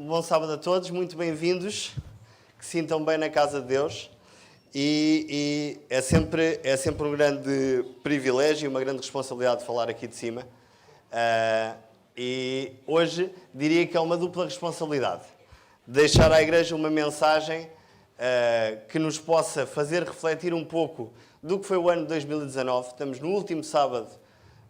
Bom sábado a todos, muito bem-vindos, que se sintam bem na casa de Deus e é sempre um grande privilégio e uma grande responsabilidade falar aqui de cima. E hoje diria que é uma dupla responsabilidade, deixar à Igreja uma mensagem que nos possa fazer refletir um pouco do que foi o ano de 2019, estamos no último sábado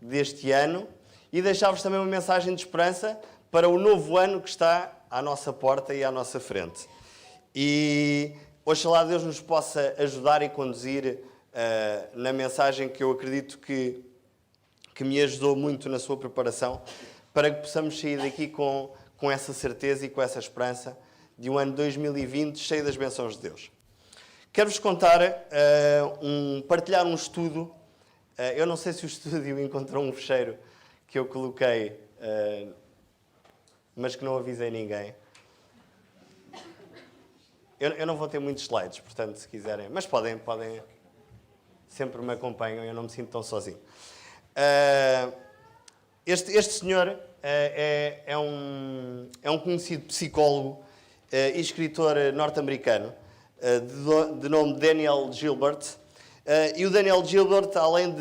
deste ano, e deixar-vos também uma mensagem de esperança para o novo ano que está à nossa porta e à nossa frente. E oxalá Deus nos possa ajudar e conduzir na mensagem que eu acredito que me ajudou muito na sua preparação, para que possamos sair daqui com essa certeza e com essa esperança de um ano 2020 cheio das bênçãos de Deus. Quero-vos contar, partilhar um estudo. Eu não sei se o estúdio encontrou um fecheiro que eu coloquei, mas que não avisei ninguém. Eu não vou ter muitos slides, portanto, se quiserem... Mas podem sempre me acompanham, eu não me sinto tão sozinho. Este senhor é um conhecido psicólogo e escritor norte-americano, de nome Daniel Gilbert. E o Daniel Gilbert, além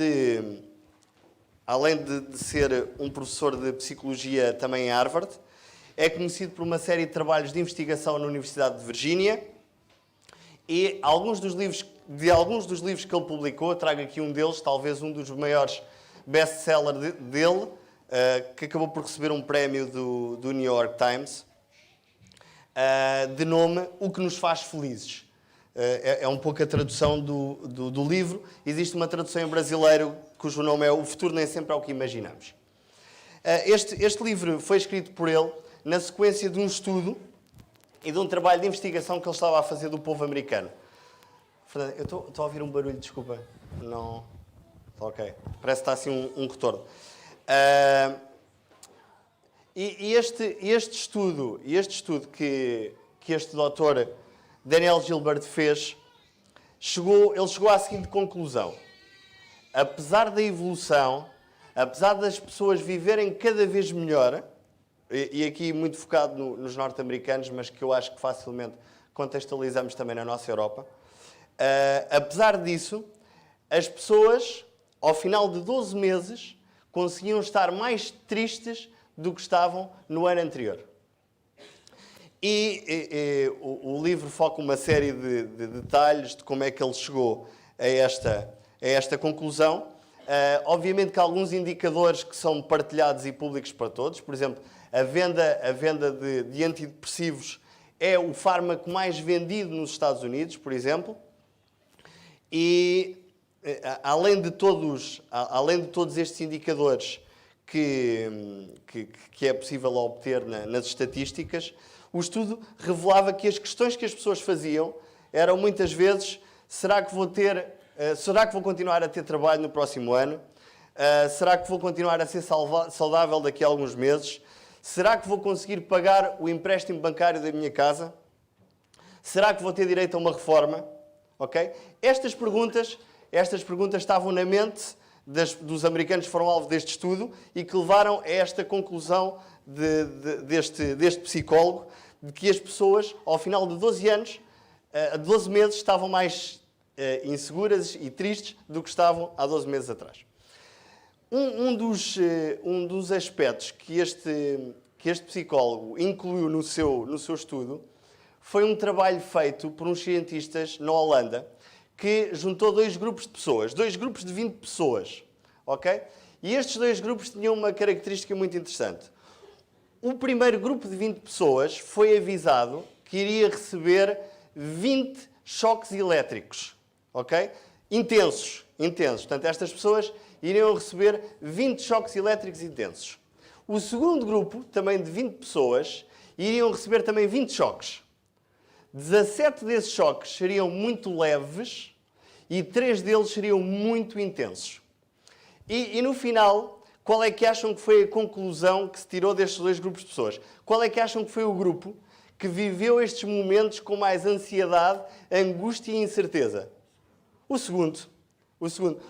de ser um professor de psicologia também em Harvard, é conhecido por uma série de trabalhos de investigação na Universidade de Virgínia, e alguns dos livros que ele publicou, trago aqui um deles, talvez um dos maiores best-sellers dele, que acabou por receber um prémio do New York Times, de nome O que nos faz felizes. É um pouco a tradução do livro. Existe uma tradução em brasileiro cujo nome é O futuro nem sempre é o que imaginamos. Este livro foi escrito por ele na sequência de um estudo e de um trabalho de investigação que ele estava a fazer do povo americano. Fernando, eu estou a ouvir um barulho, desculpa. Não... Ok. Parece que está assim um retorno. Este estudo que este doutor Daniel Gilbert fez, ele chegou à seguinte conclusão. Apesar da evolução, apesar das pessoas viverem cada vez melhor, e aqui muito focado nos norte-americanos, mas que eu acho que facilmente contextualizamos também na nossa Europa, apesar disso, as pessoas, ao final de 12 meses, conseguiam estar mais tristes do que estavam no ano anterior. O livro foca uma série de detalhes de como é que ele chegou a esta conclusão. Obviamente que há alguns indicadores que são partilhados e públicos para todos. Por exemplo, a venda de antidepressivos é o fármaco mais vendido nos Estados Unidos, por exemplo. E além de todos estes indicadores que é possível obter nas estatísticas, o estudo revelava que as questões que as pessoas faziam eram muitas vezes: será que vou continuar a ter trabalho no próximo ano? Será que vou continuar a ser saudável daqui a alguns meses? Será que vou conseguir pagar o empréstimo bancário da minha casa? Será que vou ter direito a uma reforma? Okay? Estas perguntas estavam na mente dos americanos que foram alvo deste estudo e que levaram a esta conclusão deste psicólogo, de que as pessoas, ao final de 12 meses, estavam mais inseguras e tristes do que estavam há 12 meses atrás. Um dos aspectos que este psicólogo incluiu no seu estudo foi um trabalho feito por uns cientistas na Holanda, que juntou dois grupos de pessoas, dois grupos de 20 pessoas, ok? E estes dois grupos tinham uma característica muito interessante. O primeiro grupo de 20 pessoas foi avisado que iria receber 20 choques elétricos, ok? Intensos. Portanto, estas pessoas iriam receber 20 choques elétricos intensos. O segundo grupo, também de 20 pessoas, iriam receber também 20 choques. 17 desses choques seriam muito leves e 3 deles seriam muito intensos. E no final, qual é que acham que foi a conclusão que se tirou destes dois grupos de pessoas? Qual é que acham que foi o grupo que viveu estes momentos com mais ansiedade, angústia e incerteza? O segundo.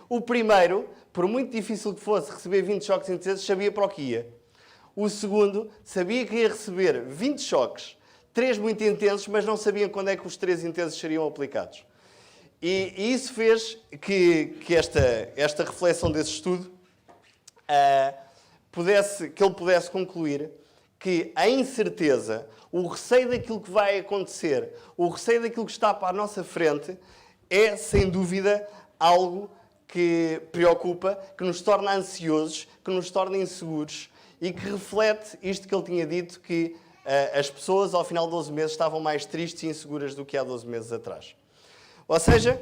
O primeiro, por muito difícil que fosse receber 20 choques intensos, sabia para o que ia. O segundo sabia que ia receber 20 choques, 3 muito intensos, mas não sabiam quando é que os 3 intensos seriam aplicados. E isso fez que esta reflexão desse estudo que ele pudesse concluir que a incerteza, o receio daquilo que vai acontecer, o receio daquilo que está para a nossa frente, é, sem dúvida, algo que preocupa, que nos torna ansiosos, que nos torna inseguros e que reflete isto que ele tinha dito, que as pessoas, ao final de 12 meses, estavam mais tristes e inseguras do que há 12 meses atrás. Ou seja,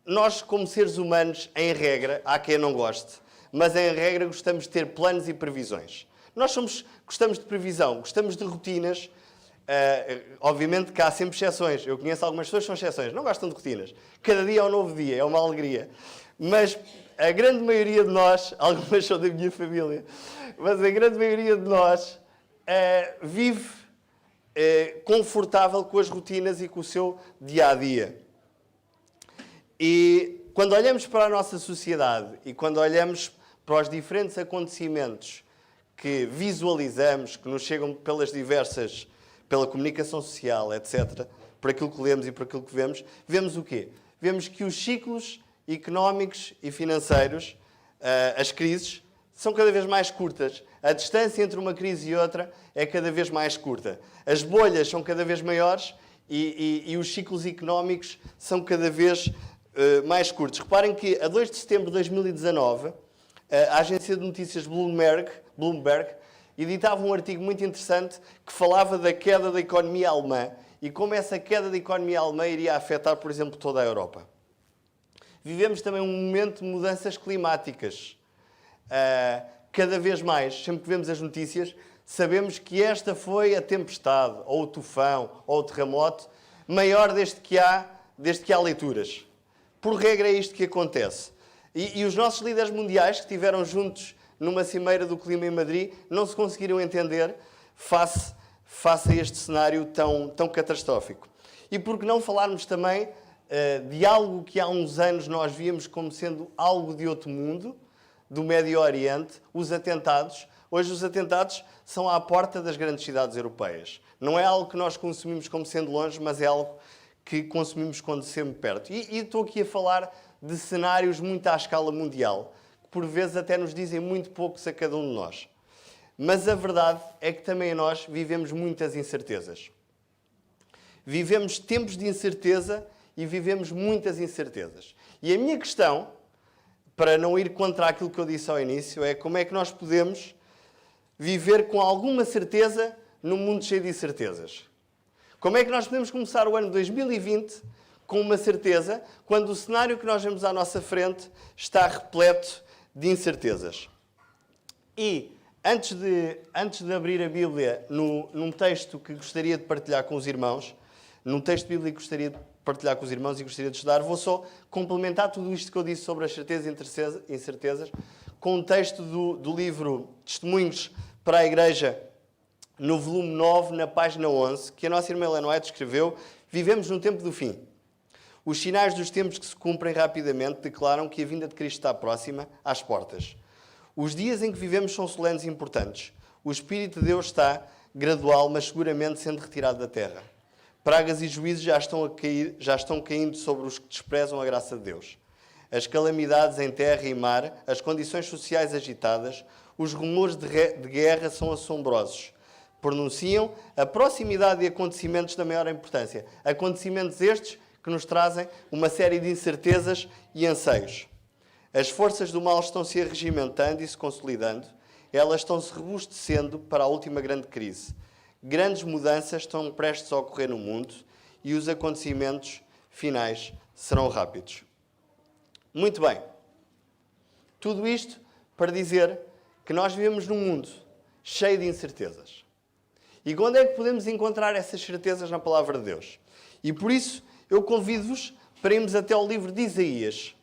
nós, como seres humanos, em regra, há quem não goste, mas em regra gostamos de ter planos e previsões. Nós gostamos de previsão, gostamos de rotinas. Obviamente que há sempre exceções. Eu conheço algumas pessoas que são exceções, não gostam de rotinas. Cada dia é um novo dia, é uma alegria. Mas a grande maioria de nós, algumas são da minha família, mas a grande maioria de nós vive confortável com as rotinas e com o seu dia-a-dia. E quando olhamos para a nossa sociedade e quando olhamos para os diferentes acontecimentos que visualizamos, que nos chegam pela comunicação social, etc., por aquilo que lemos e por aquilo que vemos, vemos o quê? Vemos que os ciclos económicos e financeiros, as crises, são cada vez mais curtas. A distância entre uma crise e outra é cada vez mais curta. As bolhas são cada vez maiores e os ciclos económicos são cada vez mais curtos. Reparem que a 2 de setembro de 2019, a agência de notícias Bloomberg editava um artigo muito interessante que falava da queda da economia alemã e como essa queda da economia alemã iria afetar, por exemplo, toda a Europa. Vivemos também um momento de mudanças climáticas. Cada vez mais, sempre que vemos as notícias, sabemos que esta foi a tempestade, ou o tufão, ou o terremoto maior desde que há leituras. Por regra é isto que acontece. E os nossos líderes mundiais, que estiveram juntos numa cimeira do clima em Madrid, não se conseguiram entender face a este cenário tão catastrófico. E por que não falarmos também de algo que há uns anos nós víamos como sendo algo de outro mundo, do Médio Oriente, os atentados. Hoje os atentados são à porta das grandes cidades europeias. Não é algo que nós consumimos como sendo longe, mas é algo que consumimos quando sempre perto. E estou aqui a falar de cenários muito à escala mundial, que por vezes até nos dizem muito poucos a cada um de nós. Mas a verdade é que também nós vivemos muitas incertezas. Vivemos tempos de incerteza e vivemos muitas incertezas. E a minha questão, para não ir contra aquilo que eu disse ao início, é como é que nós podemos viver com alguma certeza num mundo cheio de incertezas. Como é que nós podemos começar o ano 2020 com uma certeza, quando o cenário que nós vemos à nossa frente está repleto de incertezas? E, antes de abrir a Bíblia num texto que gostaria de partilhar com os irmãos, num texto bíblico que gostaria de partilhar com os irmãos e gostaria de estudar, vou só complementar tudo isto que eu disse sobre as certezas e incertezas com um texto do livro Testemunhos para a Igreja, no volume 9, na página 11, que a nossa irmã Ellen White escreveu. Vivemos no tempo do fim. Os sinais dos tempos que se cumprem rapidamente declaram que a vinda de Cristo está próxima, às portas. Os dias em que vivemos são solenes e importantes. O Espírito de Deus está, gradual, mas seguramente sendo retirado da terra. Pragas e juízos já estão caindo sobre os que desprezam a graça de Deus. As calamidades em terra e mar, as condições sociais agitadas, os rumores de guerra são assombrosos. Pronunciam a proximidade de acontecimentos da maior importância. Acontecimentos estes que nos trazem uma série de incertezas e anseios. As forças do mal estão-se arregimentando e se consolidando. Elas estão-se robustecendo para a última grande crise. Grandes mudanças estão prestes a ocorrer no mundo e os acontecimentos finais serão rápidos. Muito bem. Tudo isto para dizer que nós vivemos num mundo cheio de incertezas. E quando é que podemos encontrar essas certezas na Palavra de Deus? E por isso eu convido-vos para irmos até ao livro de Isaías,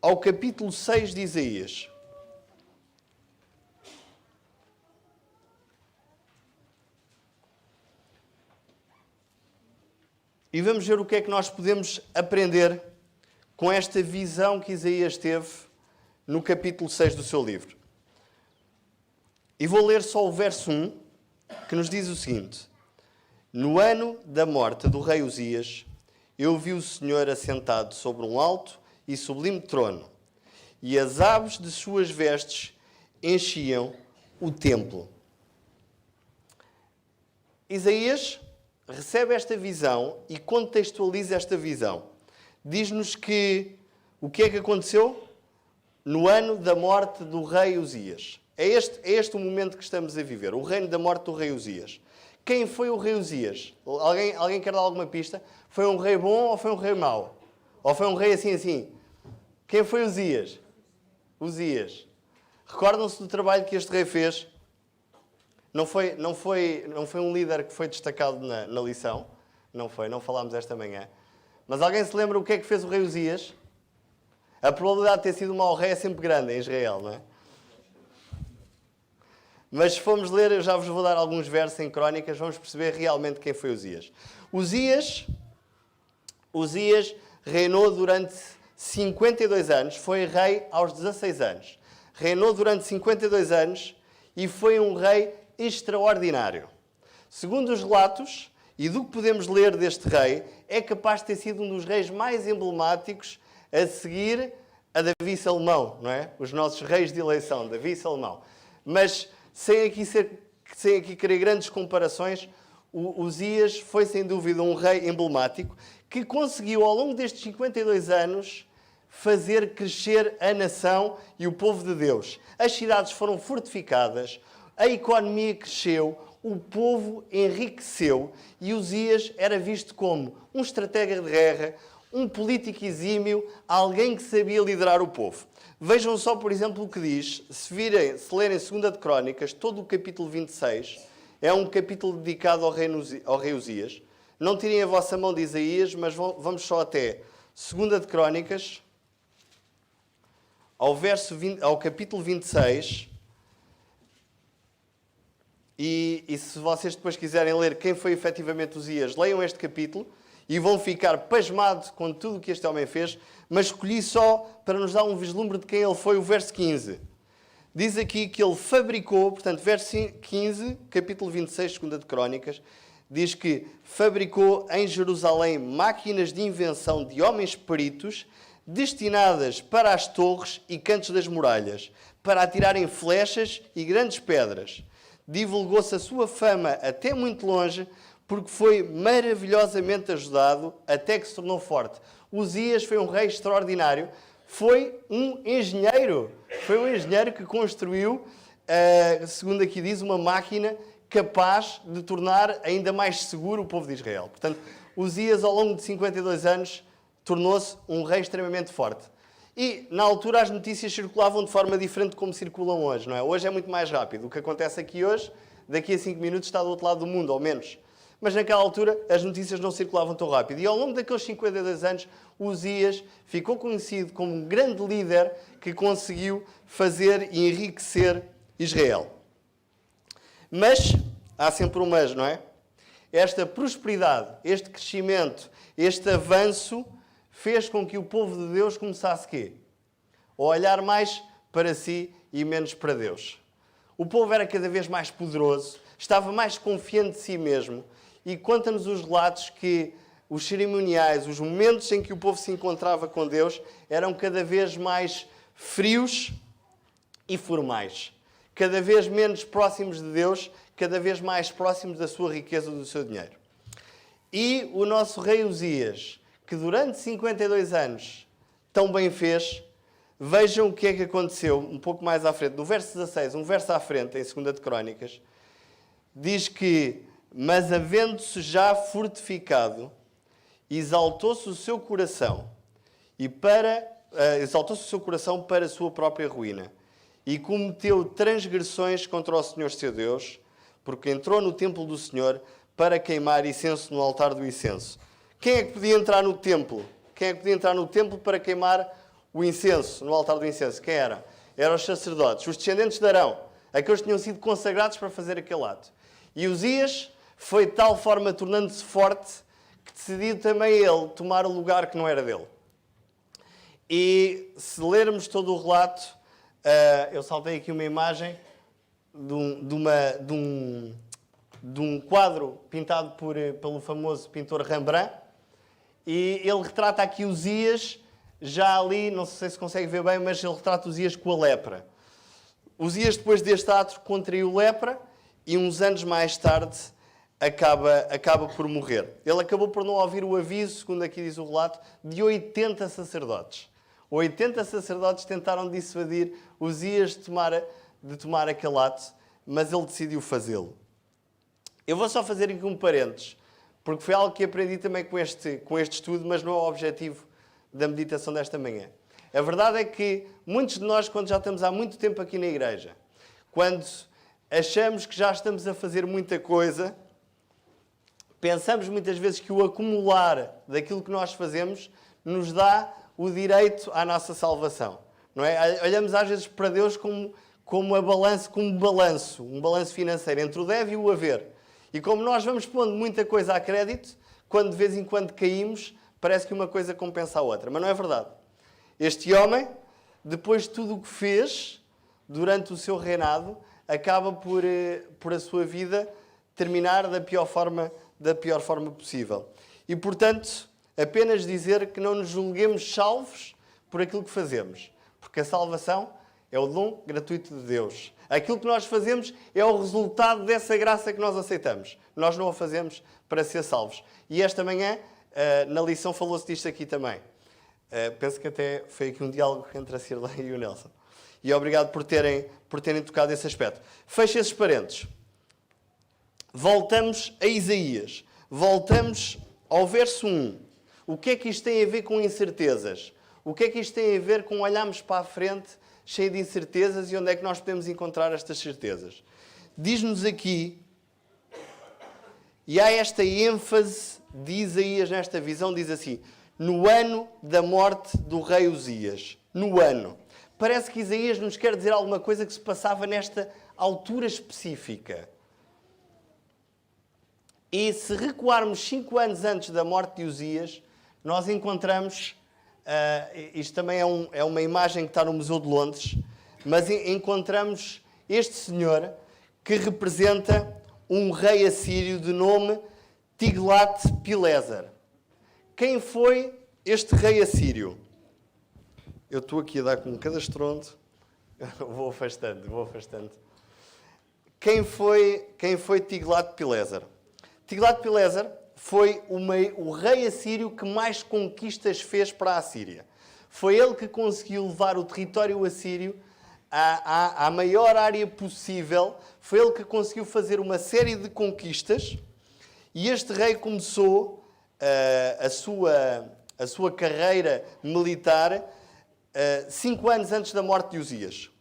ao capítulo 6 de Isaías. E vamos ver o que é que nós podemos aprender com esta visão que Isaías teve no capítulo 6 do seu livro. E vou ler só o verso 1, que nos diz o seguinte: No ano da morte do rei Uzias, eu vi o Senhor assentado sobre um alto e sublime trono, e as abas de suas vestes enchiam o templo. Isaías recebe esta visão e contextualiza esta visão. Diz-nos que o que é que aconteceu? No ano da morte do rei Uzias. É este o momento que estamos a viver, o reino da morte do rei Uzias. Quem foi o rei Uzias? Alguém quer dar alguma pista? Foi um rei bom ou foi um rei mau? Ou foi um rei assim? Quem foi Uzias? Uzias. Recordam-se do trabalho que este rei fez? Não foi um líder que foi destacado na lição. Não falámos esta manhã. Mas alguém se lembra o que é que fez o rei Uzias? A probabilidade de ter sido um mau rei é sempre grande em Israel, não é? Mas se formos ler, eu já vos vou dar alguns versos em Crónicas, vamos perceber realmente quem foi Uzias. Uzias reinou durante 52 anos, foi rei aos 16 anos. Reinou durante 52 anos e foi um rei extraordinário. Segundo os relatos, e do que podemos ler deste rei, é capaz de ter sido um dos reis mais emblemáticos a seguir a Davi e Salomão, não é? Os nossos reis de eleição, Davi e Salomão. Mas, sem aqui querer grandes comparações, Uzias foi sem dúvida um rei emblemático que conseguiu, ao longo destes 52 anos, fazer crescer a nação e o povo de Deus. As cidades foram fortificadas, a economia cresceu, o povo enriqueceu e Uzias era visto como um estratega de guerra, um político exímio, alguém que sabia liderar o povo. Vejam só, por exemplo, o que diz, se lerem 2 de Crónicas, todo o capítulo 26 é um capítulo dedicado ao rei Uzias. Não tirem a vossa mão de Isaías, mas vamos só até 2 de Crónicas, ao capítulo 26. E se vocês depois quiserem ler quem foi efetivamente Uzias, leiam este capítulo e vão ficar pasmados com tudo o que este homem fez, mas escolhi só para nos dar um vislumbre de quem ele foi, o verso 15. Diz aqui que ele fabricou, portanto, verso 15, capítulo 26, 2 de Crónicas, diz que fabricou em Jerusalém máquinas de invenção de homens peritos destinadas para as torres e cantos das muralhas, para atirarem flechas e grandes pedras. Divulgou-se a sua fama até muito longe, porque foi maravilhosamente ajudado até que se tornou forte. Uzias foi um rei extraordinário, foi um engenheiro que construiu, segundo aqui diz, uma máquina capaz de tornar ainda mais seguro o povo de Israel. Portanto, Uzias, ao longo de 52 anos, tornou-se um rei extremamente forte. E, na altura, as notícias circulavam de forma diferente de como circulam hoje, não é? Hoje é muito mais rápido. O que acontece aqui hoje, daqui a 5 minutos, está do outro lado do mundo, ou menos. Mas, naquela altura, as notícias não circulavam tão rápido. E, ao longo daqueles 52 anos, Uzias ficou conhecido como um grande líder que conseguiu fazer e enriquecer Israel. Mas, há sempre um mas, não é? Esta prosperidade, este crescimento, este avanço fez com que o povo de Deus começasse quê? A olhar mais para si e menos para Deus. O povo era cada vez mais poderoso, estava mais confiante de si mesmo e conta-nos os relatos que os cerimoniais, os momentos em que o povo se encontrava com Deus eram cada vez mais frios e formais. Cada vez menos próximos de Deus, cada vez mais próximos da sua riqueza, do seu dinheiro. E o nosso rei Uzias, que durante 52 anos tão bem fez, vejam o que é que aconteceu um pouco mais à frente. No verso 16, um verso à frente, em 2 de Crónicas, diz que, mas havendo-se já fortificado, exaltou-se o seu coração para a sua própria ruína e cometeu transgressões contra o Senhor seu Deus, porque entrou no templo do Senhor para queimar incenso no altar do incenso. Quem é que podia entrar no templo? Quem é que podia entrar no templo para queimar o incenso, no altar do incenso? Quem era? Eram os sacerdotes, os descendentes de Arão, aqueles que tinham sido consagrados para fazer aquele ato. E Uzias foi de tal forma tornando-se forte que decidiu também ele tomar o lugar que não era dele. E se lermos todo o relato, eu saltei aqui uma imagem de um quadro pintado pelo famoso pintor Rembrandt. E ele retrata aqui Uzias, já ali, não sei se consegue ver bem, mas ele retrata Uzias com a lepra. Uzias, depois deste ato, contraiu lepra e uns anos mais tarde acaba por morrer. Ele acabou por não ouvir o aviso, segundo aqui diz o relato, de 80 sacerdotes. 80 sacerdotes tentaram dissuadir Uzias de tomar aquele ato, mas ele decidiu fazê-lo. Eu vou só fazer aqui um parênteses, porque foi algo que aprendi também com este estudo, mas não é o objetivo da meditação desta manhã. A verdade é que muitos de nós, quando já estamos há muito tempo aqui na igreja, quando achamos que já estamos a fazer muita coisa, pensamos muitas vezes que o acumular daquilo que nós fazemos nos dá o direito à nossa salvação. Não é? Olhamos às vezes para Deus como um balanço financeiro entre o deve e o haver. E como nós vamos pondo muita coisa a crédito, quando de vez em quando caímos, parece que uma coisa compensa a outra. Mas não é verdade. Este homem, depois de tudo o que fez durante o seu reinado, acaba por a sua vida terminar da pior forma possível. E, portanto, apenas dizer que não nos julguemos salvos por aquilo que fazemos. Porque a salvação é o dom gratuito de Deus. Aquilo que nós fazemos é o resultado dessa graça que nós aceitamos. Nós não a fazemos para ser salvos. E esta manhã, na lição, falou-se disto aqui também. Penso que até foi aqui um diálogo entre a Cirlei e o Nelson. E obrigado por terem tocado esse aspecto. Fecho esses parênteses. Voltamos a Isaías. Voltamos ao verso 1. O que é que isto tem a ver com incertezas? O que é que isto tem a ver com olharmos para a frente cheio de incertezas e onde é que nós podemos encontrar estas certezas? Diz-nos aqui, e há esta ênfase de Isaías nesta visão, diz assim: no ano da morte do rei Uzias. No ano. Parece que Isaías nos quer dizer alguma coisa que se passava nesta altura específica. E se recuarmos 5 anos antes da morte de Uzias, nós encontramos, isto também é uma imagem que está no Museu de Londres, mas encontramos este senhor que representa um rei assírio de nome Tiglat-Pileser. Quem foi este rei assírio? Eu estou aqui a dar com um cadastrondo. Vou afastando. Quem foi Tiglat-Pileser? Tiglat-Pileser foi o rei assírio que mais conquistas fez para a Síria. Foi ele que conseguiu levar o território assírio à maior área possível. Foi ele que conseguiu fazer uma série de conquistas. E este rei começou a sua carreira militar 5 anos antes da morte de Uzias.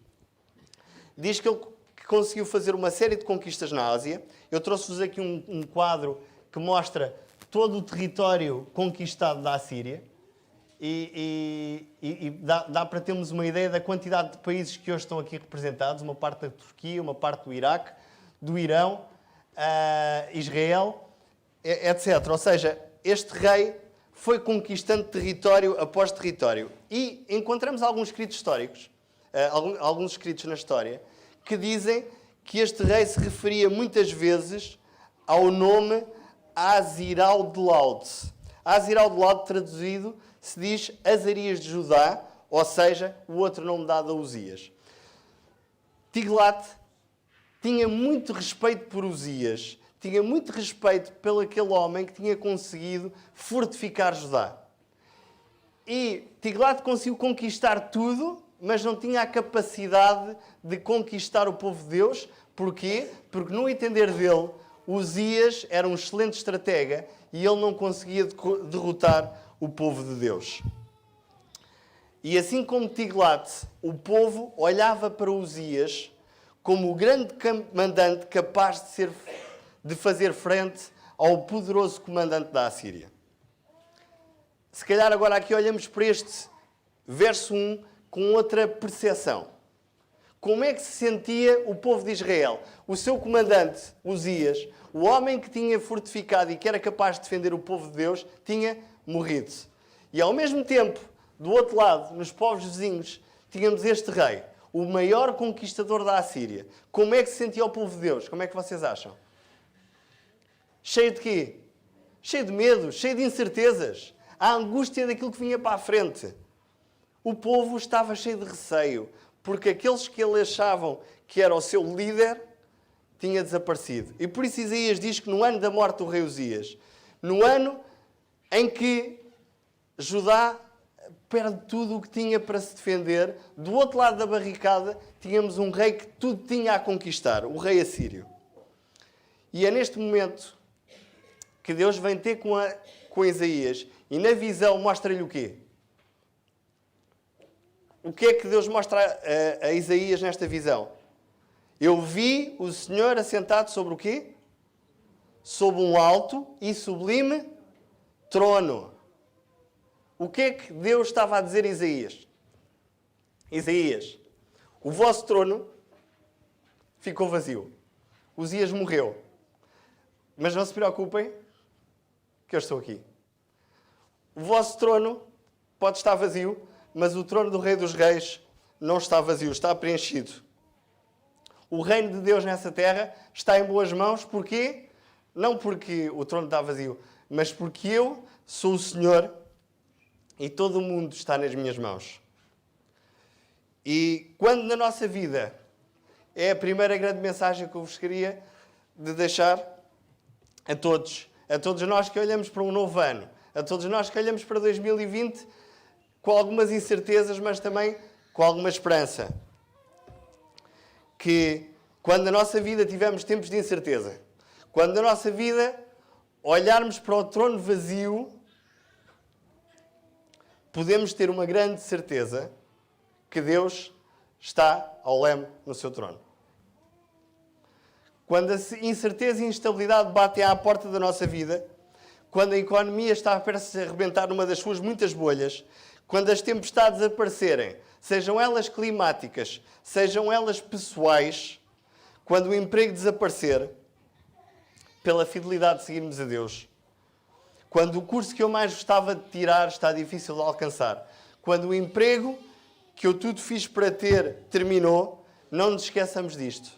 Diz que ele conseguiu fazer uma série de conquistas na Ásia. Eu trouxe-vos aqui um quadro que mostra todo o território conquistado da Síria. E dá para termos uma ideia da quantidade de países que hoje estão aqui representados. Uma parte da Turquia, uma parte do Iraque, do Irão, Israel, etc. Ou seja, este rei foi conquistando território após território. E encontramos alguns escritos históricos, alguns escritos na história, que dizem que este rei se referia muitas vezes ao nome Aziraud-Laud. Aziraud-Laud, traduzido, se diz Azarias de Judá, ou seja, o outro nome dado a Uzias. Tiglat tinha muito respeito por Uzias, tinha muito respeito pelo aquele homem que tinha conseguido fortificar Judá. E Tiglat conseguiu conquistar tudo, mas não tinha a capacidade de conquistar o povo de Deus. Porquê? Porque no entender dele, Uzias era um excelente estratega e ele não conseguia derrotar o povo de Deus. E assim como Tiglat, o povo olhava para Uzias como o grande comandante capaz de fazer frente ao poderoso comandante da Assíria. Se calhar agora aqui olhamos para este verso 1 com outra percepção. Como é que se sentia o povo de Israel? O seu comandante, Uzias, o homem que tinha fortificado e que era capaz de defender o povo de Deus, tinha morrido. E ao mesmo tempo, do outro lado, nos povos vizinhos, tínhamos este rei, o maior conquistador da Assíria. Como é que se sentia o povo de Deus? Como é que vocês acham? Cheio de quê? Cheio de medo, cheio de incertezas. A angústia daquilo que vinha para a frente. O povo estava cheio de receio, porque aqueles que ele achavam que era o seu líder tinha desaparecido. E por isso Isaías diz que no ano da morte do rei Uzias, no ano em que Judá perde tudo o que tinha para se defender, do outro lado da barricada tínhamos um rei que tudo tinha a conquistar, o rei assírio. E é neste momento que Deus vem ter com Isaías e na visão mostra-lhe o quê? O que é que Deus mostra a Isaías nesta visão? Eu vi o Senhor assentado sobre o quê? Sobre um alto e sublime trono. O que é que Deus estava a dizer a Isaías? Isaías, o vosso trono ficou vazio. Uzias morreu. Mas não se preocupem, que eu estou aqui. O vosso trono pode estar vazio, mas o trono do Rei dos Reis não está vazio, está preenchido. O reino de Deus nessa terra está em boas mãos. Porquê? Não porque o trono está vazio, mas porque eu sou o Senhor e todo o mundo está nas minhas mãos. E quando na nossa vida, é a primeira grande mensagem que eu vos queria de deixar a todos nós que olhamos para um novo ano, a todos nós que olhamos para 2020 com algumas incertezas, mas também com alguma esperança. Que quando na nossa vida tivermos tempos de incerteza, quando na nossa vida olharmos para o trono vazio, podemos ter uma grande certeza que Deus está ao leme no seu trono. Quando a incerteza e a instabilidade batem à porta da nossa vida, quando a economia está prestes a arrebentar numa das suas muitas bolhas, quando as tempestades aparecerem, sejam elas climáticas, sejam elas pessoais, quando o emprego desaparecer, pela fidelidade de seguirmos a Deus, quando o curso que eu mais gostava de tirar está difícil de alcançar, quando o emprego que eu tudo fiz para ter terminou, não nos esqueçamos disto.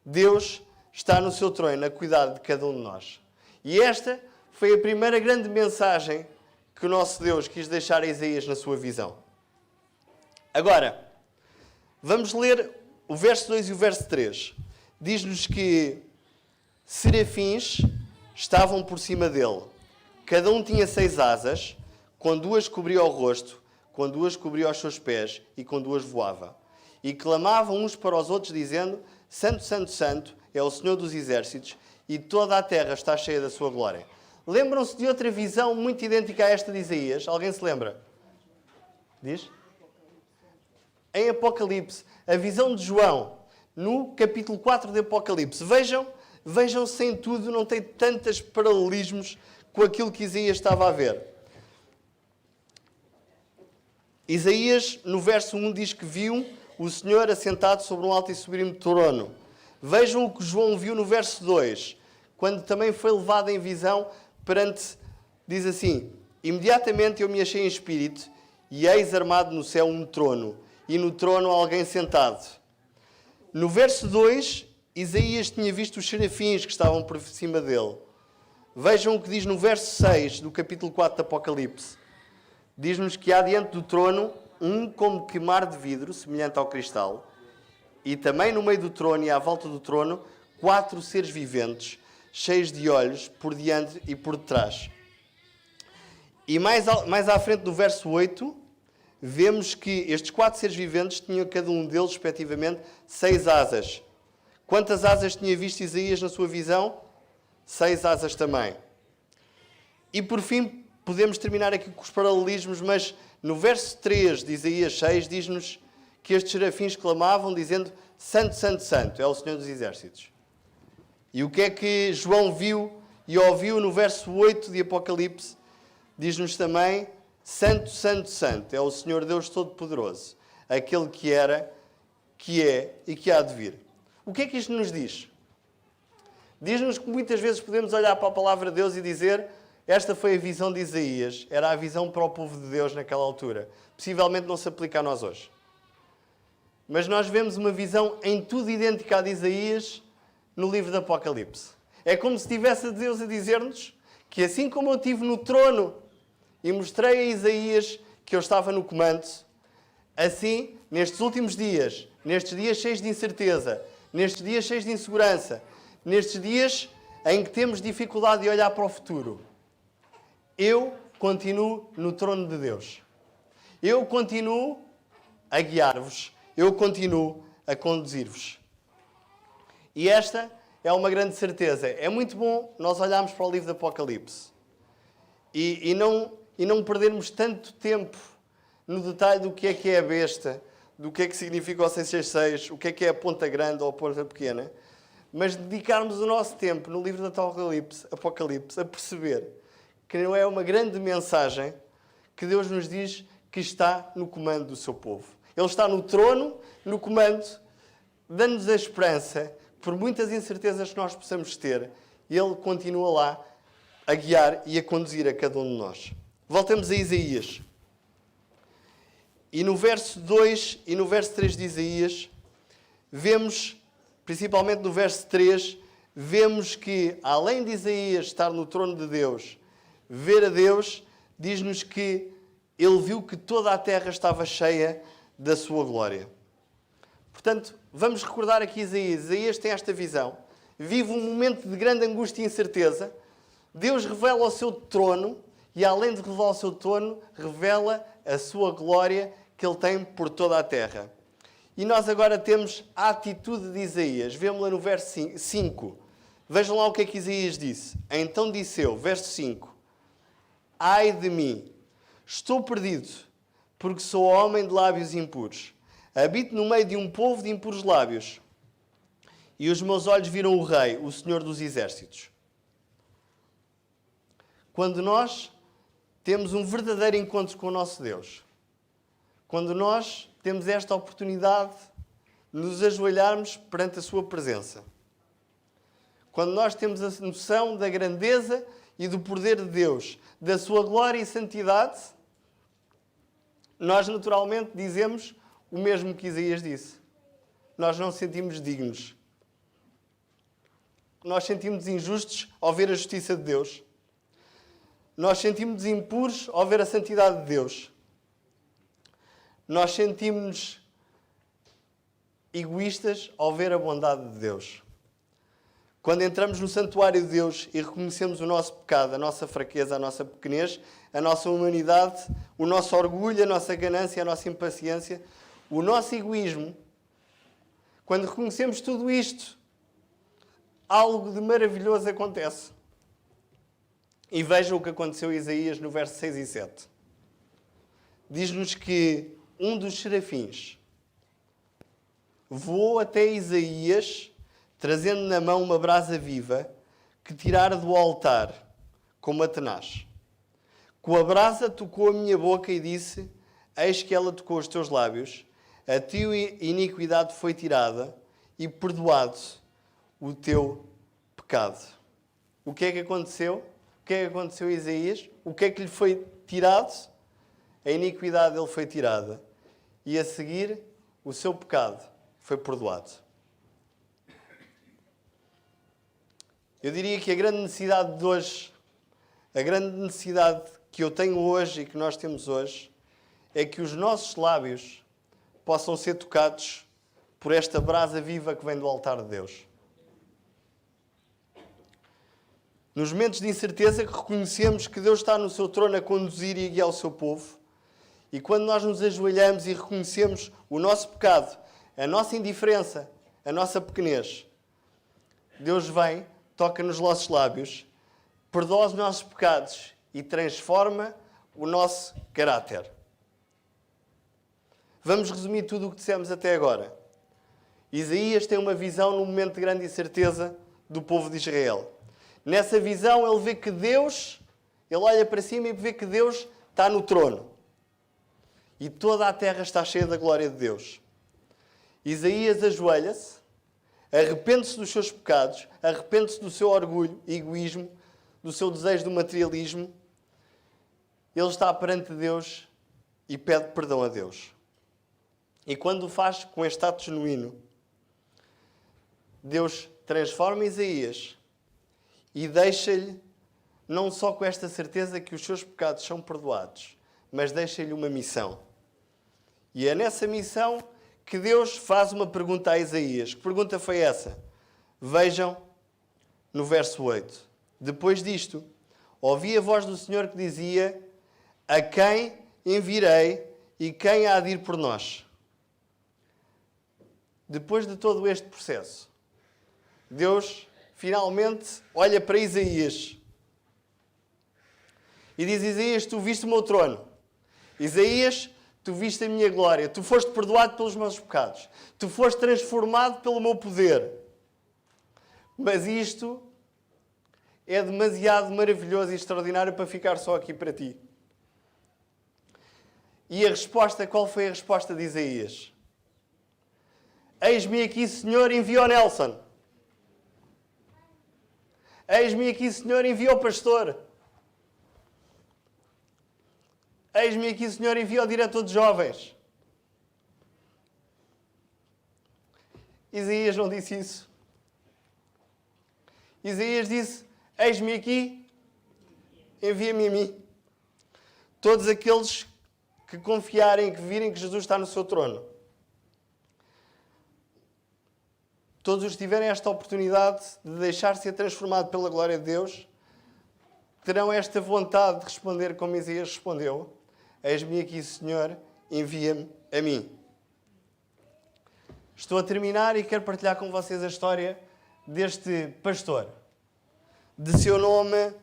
Deus está no seu trono a cuidar de cada um de nós. E esta foi a primeira grande mensagem que o nosso Deus quis deixar a Isaías na sua visão. Agora, vamos ler o verso 2 e o verso 3. Diz-nos que serafins estavam por cima dele. Cada um tinha 6 asas, com 2 cobria o rosto, com 2 cobria os seus pés e com 2 voava. E clamavam uns para os outros, dizendo: Santo, Santo, Santo é o Senhor dos Exércitos, e toda a terra está cheia da sua glória. Lembram-se de outra visão muito idêntica a esta de Isaías? Alguém se lembra? Diz? Em Apocalipse, a visão de João, no capítulo 4 de Apocalipse. Vejam-se em tudo, não tem tantos paralelismos com aquilo que Isaías estava a ver. Isaías, no verso 1, diz que viu o Senhor assentado sobre um alto e sublime trono. Vejam o que João viu no verso 2, quando também foi levado em visão perante, diz assim: imediatamente eu me achei em espírito, e eis armado no céu um trono, e no trono alguém sentado. No verso 2, Isaías tinha visto os serafins que estavam por cima dele. Vejam o que diz no verso 6 do capítulo 4 de Apocalipse. Diz-nos que há diante do trono um como que mar de vidro, semelhante ao cristal, e também no meio do trono e à volta do trono, 4 seres viventes, cheios de olhos por diante e por detrás. E mais à frente do verso 8, vemos que estes 4 seres viventes tinham cada um deles, respectivamente, 6 asas. Quantas asas tinha visto Isaías na sua visão? 6 asas também. E por fim, podemos terminar aqui com os paralelismos, mas no verso 3 de Isaías 6 diz-nos que estes serafins clamavam dizendo: Santo, Santo, Santo é o Senhor dos Exércitos. E o que é que João viu e ouviu no verso 8 de Apocalipse? Diz-nos também: Santo, Santo, Santo é o Senhor Deus Todo-Poderoso, aquele que era, que é e que há de vir. O que é que isto nos diz? Diz-nos que muitas vezes podemos olhar para a palavra de Deus e dizer: esta foi a visão de Isaías, era a visão para o povo de Deus naquela altura. Possivelmente não se aplica a nós hoje. Mas nós vemos uma visão em tudo idêntica à de Isaías no livro do Apocalipse. É como se tivesse Deus a dizer-nos que assim como eu estive no trono e mostrei a Isaías que eu estava no comando, assim, nestes últimos dias, nestes dias cheios de incerteza, nestes dias cheios de insegurança, nestes dias em que temos dificuldade de olhar para o futuro, eu continuo no trono de Deus. Eu continuo a guiar-vos. Eu continuo a conduzir-vos. E esta é uma grande certeza. É muito bom nós olharmos para o livro do Apocalipse e não perdermos tanto tempo no detalhe do que é a besta, do que é que significa o 666, o que é a ponta grande ou a ponta pequena, mas dedicarmos o nosso tempo no livro do Apocalipse a perceber que não é uma grande mensagem que Deus nos diz que está no comando do seu povo. Ele está no trono, no comando, dando-nos a esperança, por muitas incertezas que nós possamos ter, Ele continua lá a guiar e a conduzir a cada um de nós. Voltamos a Isaías. E no verso 2 e no verso 3 de Isaías, vemos, principalmente no verso 3, vemos que, além de Isaías estar no trono de Deus, ver a Deus, diz-nos que ele viu que toda a terra estava cheia da sua glória. Portanto, vamos recordar aqui Isaías. Isaías tem esta visão. Vive um momento de grande angústia e incerteza. Deus revela o seu trono e, além de revelar o seu trono, revela a sua glória que ele tem por toda a terra. E nós agora temos a atitude de Isaías. Vemo-la no verso 5. Vejam lá o que é que Isaías disse. Então disse eu, verso 5. Ai de mim, estou perdido, porque sou homem de lábios impuros. Habito no meio de um povo de impuros lábios. E os meus olhos viram o Rei, o Senhor dos Exércitos. Quando nós temos um verdadeiro encontro com o nosso Deus, quando nós temos esta oportunidade de nos ajoelharmos perante a sua presença, quando nós temos a noção da grandeza e do poder de Deus, da sua glória e santidade, nós naturalmente dizemos o mesmo que Isaías disse. Nós não sentimos dignos. Nós sentimos injustos ao ver a justiça de Deus. Nós sentimos impuros ao ver a santidade de Deus. Nós sentimos egoístas ao ver a bondade de Deus. Quando entramos no santuário de Deus e reconhecemos o nosso pecado, a nossa fraqueza, a nossa pequenez, a nossa humanidade, o nosso orgulho, a nossa ganância, a nossa impaciência, o nosso egoísmo, quando reconhecemos tudo isto, algo de maravilhoso acontece. E vejam o que aconteceu a Isaías no verso 6 e 7. Diz-nos que um dos serafins voou até Isaías, trazendo na mão uma brasa viva que tirara do altar com uma tenaz. Com a brasa tocou a minha boca e disse, eis que ela tocou os teus lábios, a tua iniquidade foi tirada e perdoado o teu pecado. O que é que aconteceu? O que é que aconteceu a Isaías? O que é que lhe foi tirado? A iniquidade dele foi tirada. E a seguir, o seu pecado foi perdoado. Eu diria que a grande necessidade de hoje, a grande necessidade que eu tenho hoje e que nós temos hoje, é que os nossos lábios possam ser tocados por esta brasa viva que vem do altar de Deus. Nos momentos de incerteza que reconhecemos que Deus está no seu trono a conduzir e a guiar o seu povo, e quando nós nos ajoelhamos e reconhecemos o nosso pecado, a nossa indiferença, a nossa pequenez, Deus vem, toca nos nossos lábios, perdoa os nossos pecados e transforma o nosso caráter. Vamos resumir tudo o que dissemos até agora. Isaías tem uma visão num momento de grande incerteza do povo de Israel. Nessa visão ele vê que Deus, ele olha para cima e vê que Deus está no trono. E toda a terra está cheia da glória de Deus. Isaías ajoelha-se, arrepende-se dos seus pecados, arrepende-se do seu orgulho, egoísmo, do seu desejo do materialismo. Ele está perante Deus e pede perdão a Deus. E quando o faz com este ato genuíno, Deus transforma Isaías e deixa-lhe não só com esta certeza que os seus pecados são perdoados, mas deixa-lhe uma missão. E é nessa missão que Deus faz uma pergunta a Isaías. Que pergunta foi essa? Vejam no verso 8. Depois disto, ouvi a voz do Senhor que dizia: a quem enviarei e quem há de ir por nós? Depois de todo este processo, Deus finalmente olha para Isaías e diz: Isaías, tu viste o meu trono. Isaías, tu viste a minha glória. Tu foste perdoado pelos meus pecados. Tu foste transformado pelo meu poder. Mas isto é demasiado maravilhoso e extraordinário para ficar só aqui para ti. E a resposta, qual foi a resposta de Isaías? Eis-me aqui, Senhor, envia o Nelson. Eis-me aqui, Senhor, envia o pastor. Eis-me aqui, Senhor, envia o diretor de jovens. Isaías não disse isso. Isaías disse: eis-me aqui, envia-me a mim. Todos aqueles que confiarem, que virem que Jesus está no seu trono. Todos os que tiverem esta oportunidade de deixar ser transformado pela glória de Deus, terão esta vontade de responder como Isaías respondeu: eis-me aqui, Senhor, envia-me a mim. Estou a terminar e quero partilhar com vocês a história deste pastor. De seu nome,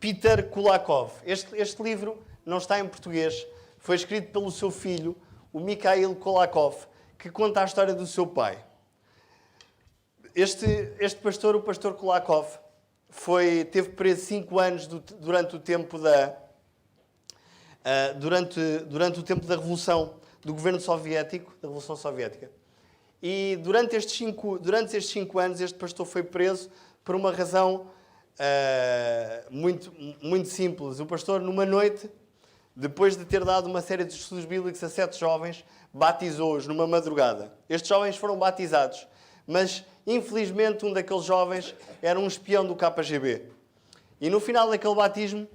Peter Kulakov. Este livro não está em português. Foi escrito pelo seu filho, o Mikhail Kulakov, que conta a história do seu pai. Este pastor, o pastor Kulakov, teve preso 5 anos durante o tempo da Revolução do governo soviético, da Revolução Soviética. E durante estes 5 anos, este pastor foi preso por uma razão muito, muito simples. O pastor, numa noite, depois de ter dado uma série de estudos bíblicos a 7 jovens, batizou-os numa madrugada. Estes jovens foram batizados, mas infelizmente um daqueles jovens era um espião do KGB. E no final daquele batismo,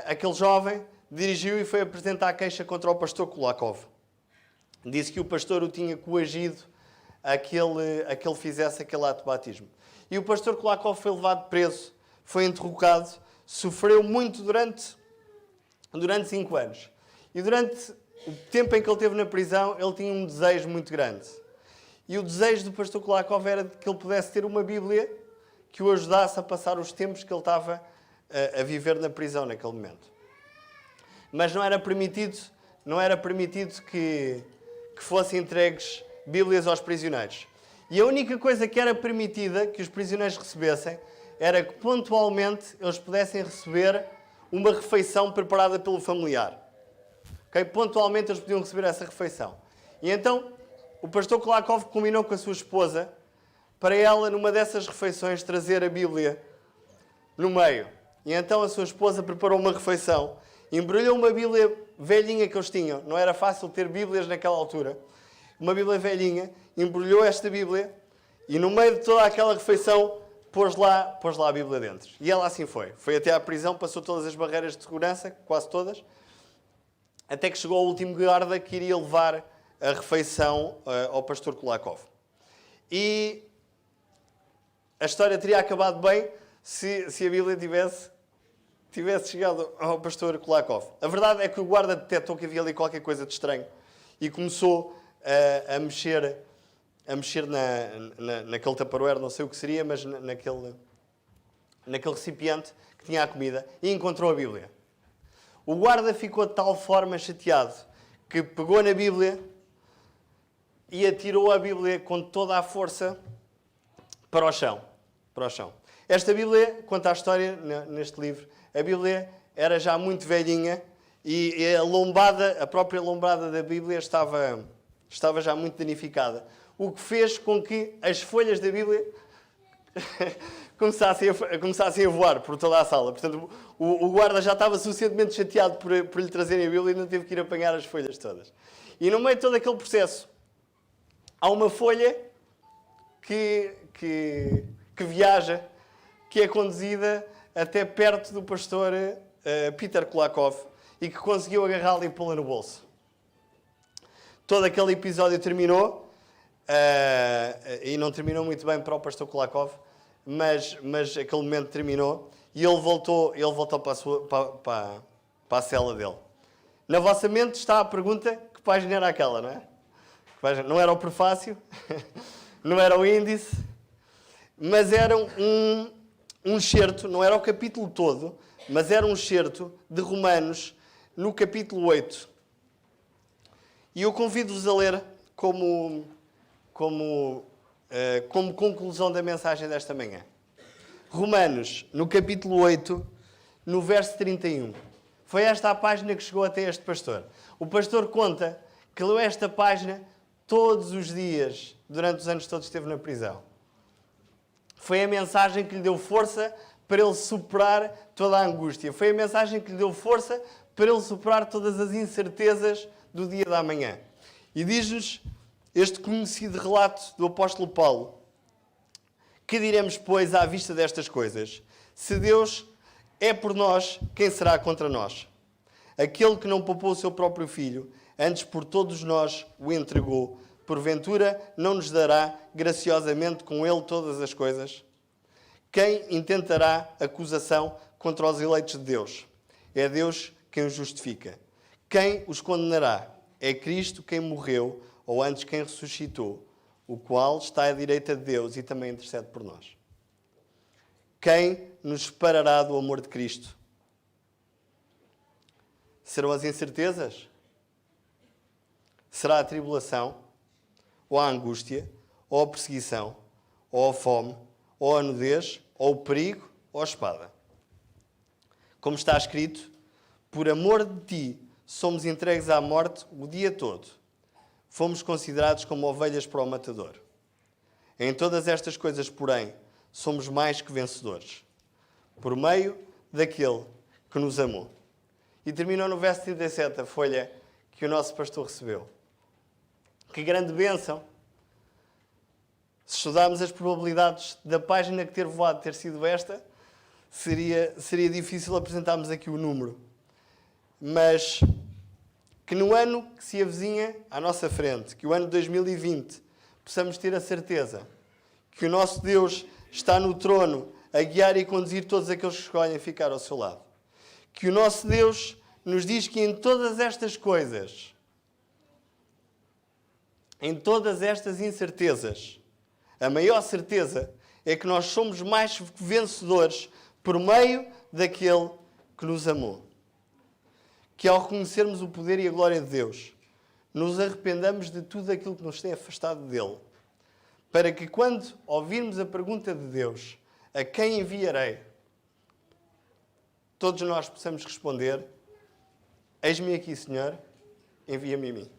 aquele jovem dirigiu e foi apresentar a queixa contra o pastor Kulakov. Disse que o pastor o tinha coagido a que ele fizesse aquele ato de batismo. E o pastor Kulakov foi levado preso, foi interrogado, sofreu muito durante 5 anos. E durante o tempo em que ele esteve na prisão, ele tinha um desejo muito grande. E o desejo do pastor Kulakov era de que ele pudesse ter uma Bíblia que o ajudasse a passar os tempos que ele estava a viver na prisão naquele momento. Mas não era permitido que fossem entregues Bíblias aos prisioneiros. E a única coisa que era permitida que os prisioneiros recebessem era que pontualmente eles pudessem receber uma refeição preparada pelo familiar. Okay? Pontualmente eles podiam receber essa refeição. E então o pastor Kulakov combinou com a sua esposa para ela, numa dessas refeições, trazer a Bíblia no meio. E então a sua esposa preparou uma refeição, embrulhou uma Bíblia velhinha que eles tinham. Não era fácil ter Bíblias naquela altura. Uma Bíblia velhinha, embrulhou esta Bíblia e no meio de toda aquela refeição pôs lá a Bíblia dentro. E ela assim foi. Foi até à prisão, passou todas as barreiras de segurança, quase todas, até que chegou ao último guarda que iria levar a refeição ao pastor Kulakov. E a história teria acabado bem se a Bíblia tivesse chegado ao pastor Kulakov. A verdade é que o guarda detectou que havia ali qualquer coisa de estranho e começou a mexer naquele tupperware, não sei o que seria, mas naquele recipiente que tinha a comida, e encontrou a Bíblia. O guarda ficou de tal forma chateado que pegou na Bíblia e atirou a Bíblia com toda a força para o chão. Esta Bíblia, conta a história neste livro, a Bíblia era já muito velhinha e a própria lombada da Bíblia estava já muito danificada. O que fez com que as folhas da Bíblia começassem a voar por toda a sala. Portanto, o guarda já estava suficientemente chateado por lhe trazerem a Bíblia e não teve que ir apanhar as folhas todas. E no meio de todo aquele processo, há uma folha que viaja, que é conduzida até perto do pastor Peter Kulakov e que conseguiu agarrá-la e pô-la no bolso. Todo aquele episódio terminou, e não terminou muito bem para o pastor Kulakov, mas aquele momento terminou e ele voltou para a cela dele. Na vossa mente está a pergunta: que página era aquela, não é? Não era o prefácio, não era o índice, mas era um excerto, não era o capítulo todo, mas era um excerto de Romanos no capítulo 8. E eu convido-vos a ler como conclusão da mensagem desta manhã. Romanos, no capítulo 8, no verso 31. Foi esta a página que chegou até este pastor. O pastor conta que leu esta página todos os dias, durante os anos todos que esteve na prisão. Foi a mensagem que lhe deu força para ele superar toda a angústia. Foi a mensagem que lhe deu força para ele superar todas as incertezas do dia da manhã. E diz-nos este conhecido relato do apóstolo Paulo: que diremos, pois, à vista destas coisas? Se Deus é por nós, quem será contra nós? Aquele que não poupou o seu próprio filho, antes por todos nós o entregou, porventura não nos dará graciosamente com ele todas as coisas? Quem intentará acusação contra os eleitos de Deus? É Deus quem os justifica. Quem os condenará? É Cristo quem morreu, ou antes quem ressuscitou, o qual está à direita de Deus e também intercede por nós. Quem nos separará do amor de Cristo? Serão as incertezas? Será a tribulação? Ou a angústia? Ou a perseguição? Ou a fome? Ou a nudez? Ou o perigo? Ou a espada? Como está escrito: por amor de ti somos entregues à morte o dia todo. Fomos considerados como ovelhas para o matador. Em todas estas coisas, porém, somos mais que vencedores, por meio daquele que nos amou. E terminou no verso 37, a folha que o nosso pastor recebeu. Que grande bênção! Se estudarmos as probabilidades da página que ter voado ter sido esta, seria difícil apresentarmos aqui o número. Mas que no ano que se avizinha à nossa frente, que o ano de 2020, possamos ter a certeza que o nosso Deus está no trono a guiar e conduzir todos aqueles que escolhem ficar ao seu lado. Que o nosso Deus nos diz que em todas estas coisas, em todas estas incertezas, a maior certeza é que nós somos mais vencedores por meio daquele que nos amou. Que ao reconhecermos o poder e a glória de Deus, nos arrependamos de tudo aquilo que nos tem afastado dele, para que quando ouvirmos a pergunta de Deus: a quem enviarei? Todos nós possamos responder: eis-me aqui, Senhor, envia-me a mim.